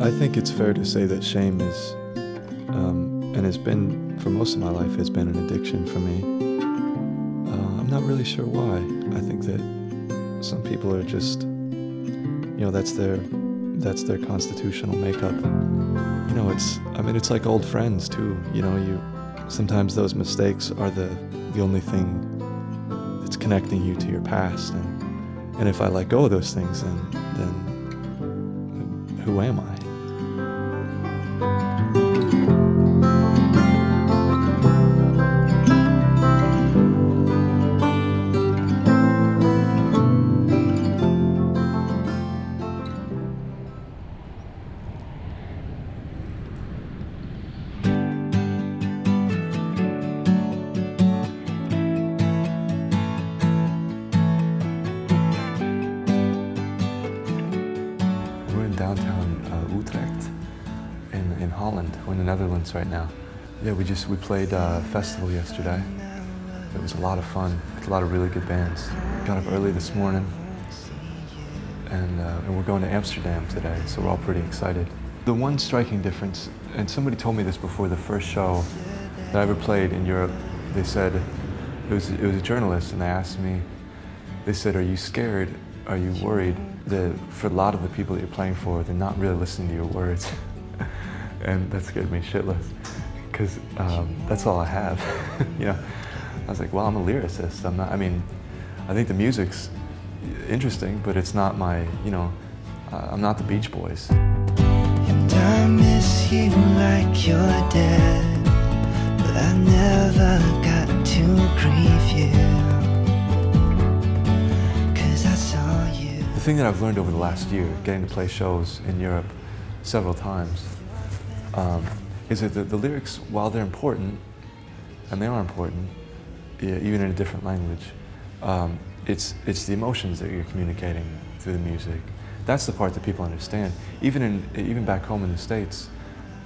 I think it's fair to say that shame is, and has been, for most of my life, has been an addiction for me. I'm not really sure why. I think that some people are just, that's their constitutional makeup. It's like old friends too. Sometimes those mistakes are the only thing that's connecting you to your past, and if I let go of those things, then who am I? Downtown Utrecht in Holland. We're in the Netherlands right now. Yeah, we played a festival yesterday. It was a lot of fun. It's a lot of really good bands. Got up early this morning, and we're going to Amsterdam today, so we're all pretty excited. The one striking difference, and somebody told me this before the first show that I ever played in Europe, they said, it was a journalist, and they asked me, they said, are you scared? Are you worried that for a lot of the people that you're playing for, they're not really listening to your words? And that scared me shitless, because that's all I have. I was like, well, I'm a lyricist. I'm not, I think the music's interesting, but it's not my, I'm not the Beach Boys. And I miss you like you're dead, but I never got to grieve you. The thing that I've learned over the last year, getting to play shows in Europe several times, is that the lyrics, while they're important, and they are important, even in a different language, it's the emotions that you're communicating through the music. That's the part that people understand. Even back home in the States,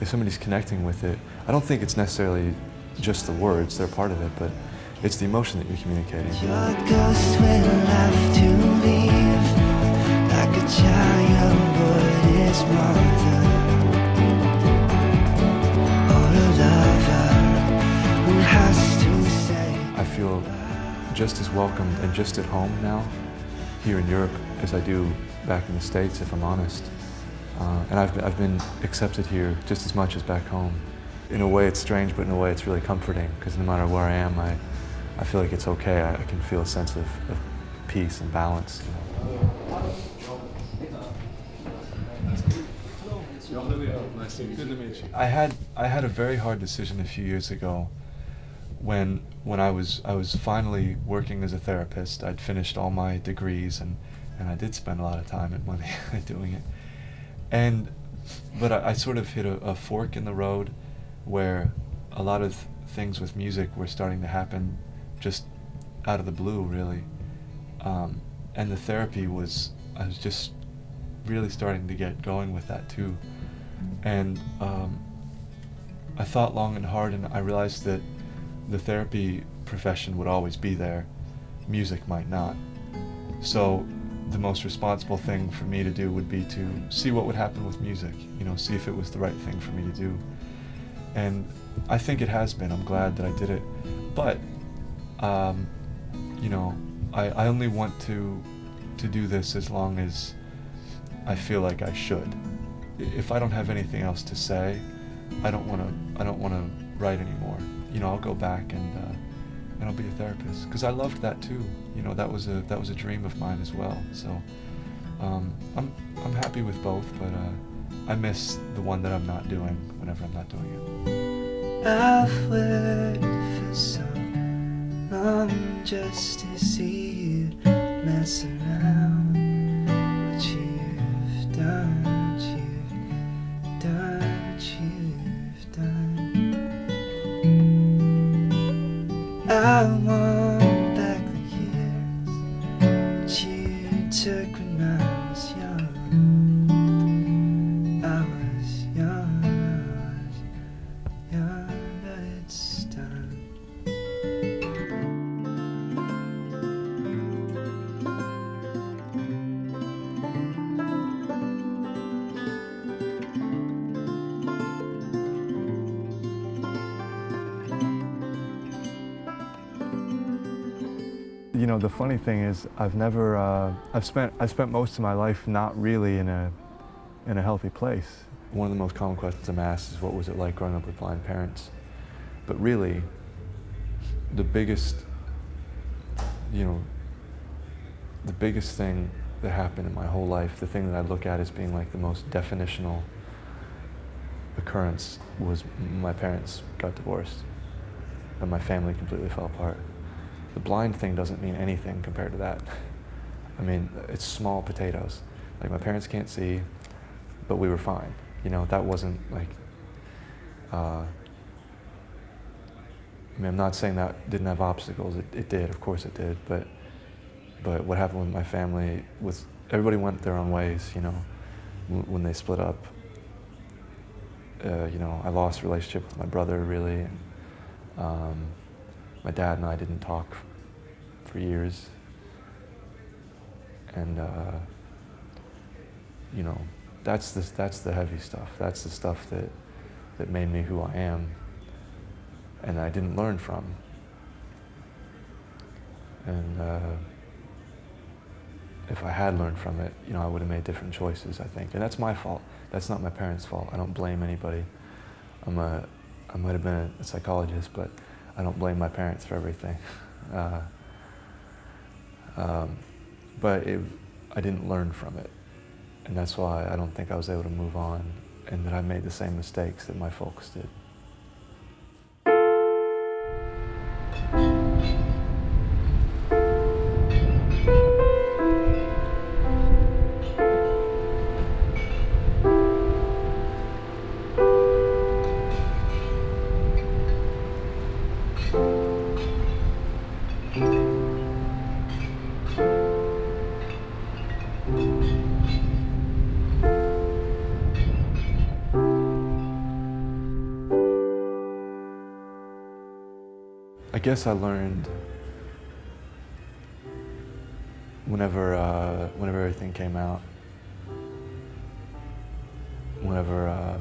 if somebody's connecting with it, I don't think it's necessarily just the words, they're part of it, but it's the emotion that you're communicating. Your ghost will have to leave. Like a child would his mother, or a lover who has to say. I feel just as welcomed and just at home now here in Europe as I do back in the States, if I'm honest. And I've been accepted here just as much as back home. In a way it's strange, but in a way it's really comforting, because no matter where I am, I feel like it's okay. I can feel a sense of peace and balance. Good to meet you. I had a very hard decision a few years ago when I was finally working as a therapist. I'd finished all my degrees, and I did spend a lot of time and money doing it. But I sort of hit a fork in the road where a lot of things with music were starting to happen just out of the blue, really. And the therapy I was just really starting to get going with that too. And I thought long and hard, and I realized that the therapy profession would always be there, music might not. So the most responsible thing for me to do would be to see what would happen with music, see if it was the right thing for me to do. And I think it has been. I'm glad that I did it. But, I only want to do this as long as I feel like I should. If I don't have anything else to say, I don't want to write anymore. I'll go back and I'll be a therapist, because I loved that too. That was a dream of mine as well. So I'm happy with both, but I miss the one that I'm not doing whenever I'm not doing it. I've worked for so long just to see you mess around. What you've done, what you've done, what you've done. I want back the years that you took when I was young. I was young, but it's done. You know, the funny thing is, I've spent most of my life not really in a healthy place. One of the most common questions I'm asked is, what was it like growing up with blind parents? But really, the biggest thing that happened in my whole life, the thing that I look at as being like the most definitional occurrence, was my parents got divorced and my family completely fell apart. The blind thing doesn't mean anything compared to that. I mean, it's small potatoes. Like, my parents can't see, but we were fine. You know, that wasn't like, I mean, I'm not saying that didn't have obstacles. It did, of course it did. But what happened with my family was everybody went their own ways, you know. When they split up, you know, I lost relationship with my brother, really. And, my dad and I didn't talk for years. And, you know, that's the heavy stuff. That's the stuff that made me who I am, and I didn't learn from. And if I had learned from it, you know, I would have made different choices, I think. And that's my fault. That's not my parents' fault. I don't blame anybody. I might have been a psychologist, but I don't blame my parents for everything. But I didn't learn from it. And that's why I don't think I was able to move on, and that I made the same mistakes that my folks did. I guess I learned whenever everything came out, whenever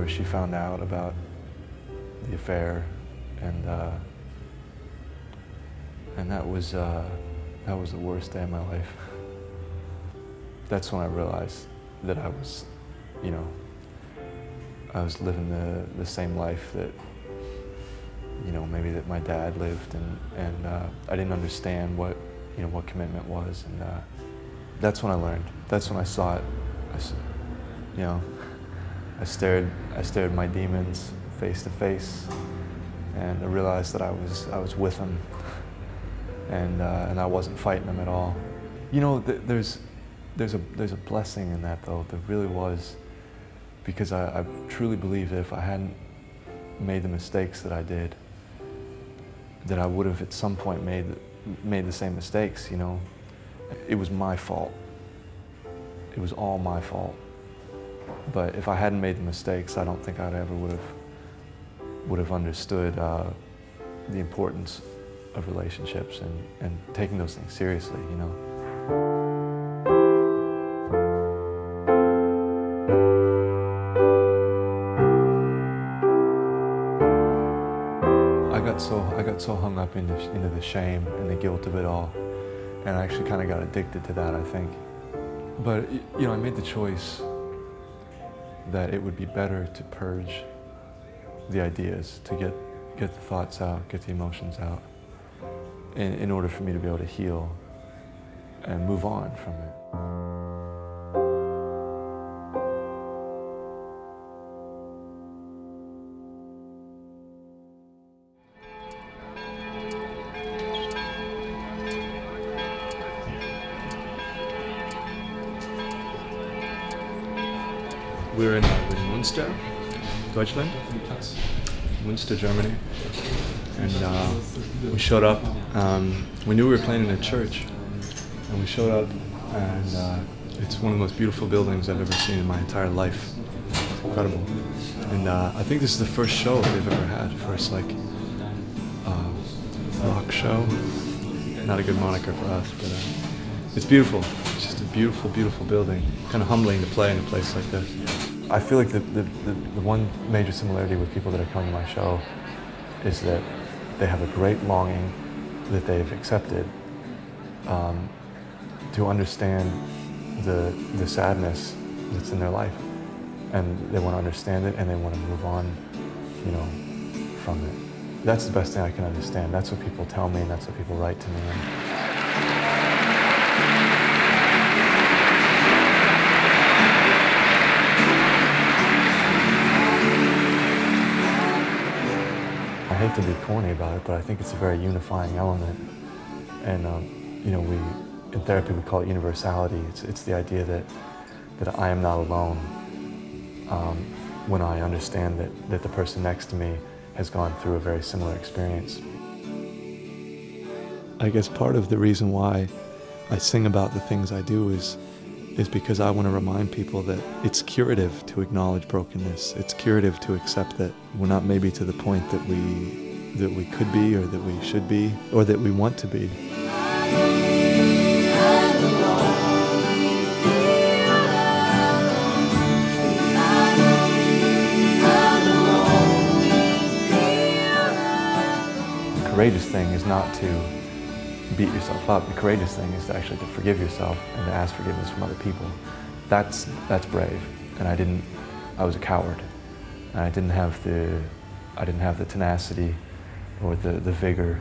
she found out about the affair, and that was the worst day of my life. That's when I realized that I was, you know, I was living the same life that, you know, maybe that my dad lived, and I didn't understand what commitment was, and that's when I learned. That's when I saw it. You know, I stared my demons face to face, and I realized that I was with them, and I wasn't fighting them at all. You know, there's a blessing in that, though. There really was, because I truly believe that if I hadn't made the mistakes that I did, that I would have at some point made the same mistakes, you know. It was my fault. It was all my fault. But if I hadn't made the mistakes, I don't think I ever would have understood the importance of relationships and taking those things seriously, you know. I got so hung up into the shame and the guilt of it all, and I actually kind of got addicted to that, I think. But, you know, I made the choice that it would be better to purge the ideas, to get the thoughts out, get the emotions out, in order for me to be able to heal and move on from it. We're in Münster, Deutschland, Münster, Germany, and we showed up. We knew we were playing in a church, and we showed up, and it's one of the most beautiful buildings I've ever seen in my entire life. It's incredible, and I think this is the first show they've ever had, first like rock show. Not a good moniker for us, but it's beautiful. It's just a beautiful, beautiful building. Kind of humbling to play in a place like this. I feel like the one major similarity with people that are coming to my show is that they have a great longing that they've accepted, to understand the sadness that's in their life, and they want to understand it and they want to move on, you know, from it. That's the best thing I can understand. That's what people tell me, and that's what people write to me. I hate to be corny about it, but I think it's a very unifying element. And you know, in therapy we call it universality. It's the idea that I am not alone when I understand that the person next to me has gone through a very similar experience. I guess part of the reason why I sing about the things I do is because I want to remind people that it's curative to acknowledge brokenness. It's curative to accept that we're not maybe to the point that we could be, or that we should be, or that we want to be. The courageous thing is not to beat yourself up. The courageous thing is actually to forgive yourself and to ask forgiveness from other people. That's brave. And I was a coward. And I didn't have the tenacity or the vigor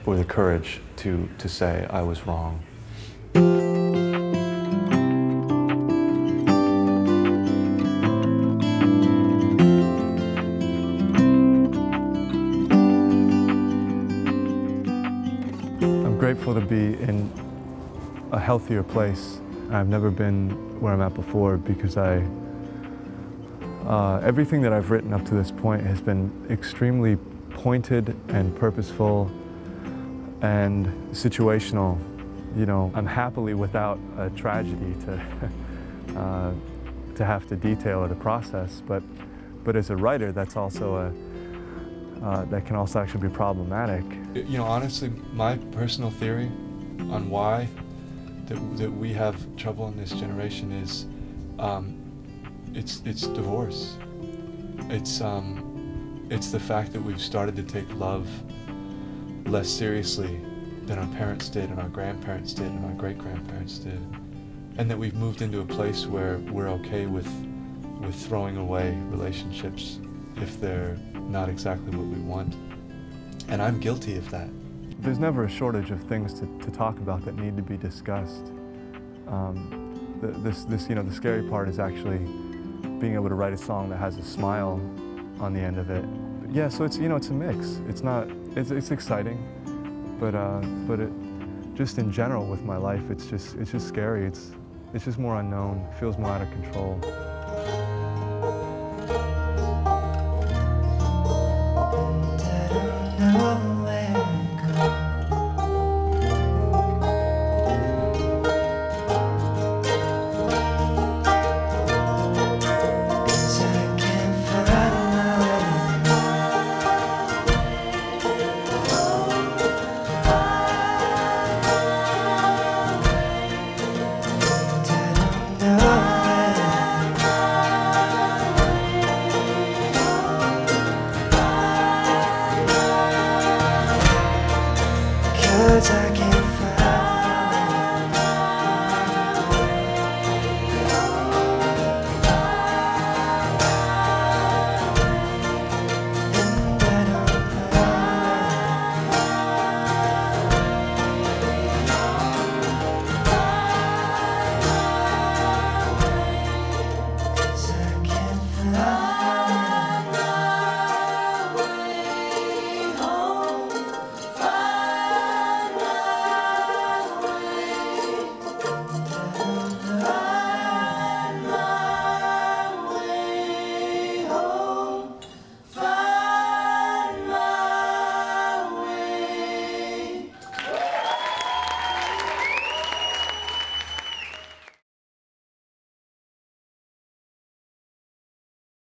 or the courage to say I was wrong. I'm grateful to be in a healthier place. I've never been where I'm at before because everything that I've written up to this point has been extremely pointed and purposeful and situational. You know, I'm happily without a tragedy to have to detail or to process, but as a writer, that's also that can also actually be problematic. You know, honestly, my personal theory on why that we have trouble in this generation is it's divorce. It's the fact that we've started to take love less seriously than our parents did, and our grandparents did, and our great-grandparents did, and that we've moved into a place where we're okay with throwing away relationships if they're not exactly what we want. And I'm guilty of that. There's never a shortage of things to talk about that need to be discussed. You know, the scary part is actually being able to write a song that has a smile on the end of it. But yeah, so it's, you know, it's a mix. It's exciting, but just in general with my life, it's just scary. It's just more unknown. It feels more out of control.